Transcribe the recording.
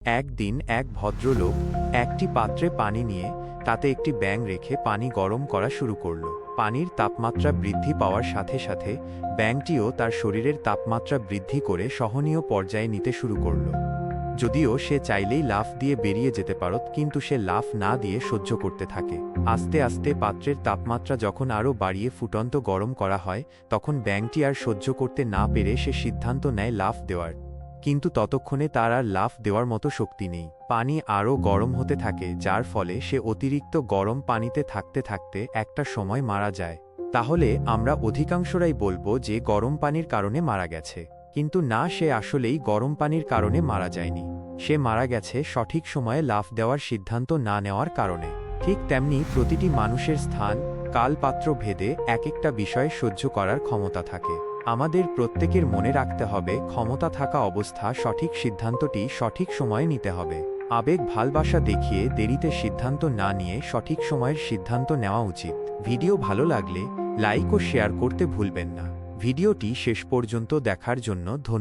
একদিন এক ভদ্রলোক একটি পাত্রে পানি নিয়ে তাতে একটি ব্যাঙ রেখে পানি গরম করা শুরু করল। পানির তাপমাত্রা বৃদ্ধি পাওয়ার সাথে সাথে ব্যাঙটিও তার শরীরের তাপমাত্রা বৃদ্ধি করে সহনীয় পর্যায়ে নিতে শুরু করল। যদিও সে চাইলেই লাফ দিয়ে বেরিয়ে যেতে পারত, কিন্তু সে লাফ না দিয়ে সহ্য করতে থাকে। আস্তে আস্তে পাত্রের তাপমাত্রা যখন আরও বাড়িয়ে ফুটন্ত গরম করা হয়, তখন ব্যাঙটি আর সহ্য করতে না পেরে সে সিদ্ধান্ত নেয় লাফ দেওয়ার। কিন্তু ততক্ষণে তার আর লাফ দেওয়ার মতো শক্তি নেই। পানি আরও গরম হতে থাকে, যার ফলে সে অতিরিক্ত গরম পানিতে থাকতে থাকতে একটা সময় মারা যায়। তাহলে আমরা অধিকাংশরাই বলবো যে গরম পানির কারণে মারা গেছে, কিন্তু না, সে আসলেই গরম পানির কারণে মারা যায়নি। সে মারা গেছে সঠিক সময়ে লাফ দেওয়ার সিদ্ধান্ত না নেওয়ার কারণে। ঠিক তেমনি প্রতিটি মানুষের স্থান, কাল, পাত্র ভেদে এক একটা বিষয় সহ্য করার ক্ষমতা থাকে। আমাদের প্রত্যেকের মনে রাখতে হবে, ক্ষমতা থাকা অবস্থা সঠিক সিদ্ধান্তটি সঠিক সময়ে নিতে হবে। আবেগ, ভালোবাসা দেখিয়ে দেরিতে সিদ্ধান্ত না নিয়ে সঠিক সময়ের সিদ্ধান্ত নেওয়া উচিত। ভিডিও ভালো লাগলে লাইক ও শেয়ার করতে ভুলবেন না। ভিডিওটি শেষ পর্যন্ত দেখার জন্য ধন্যবাদ।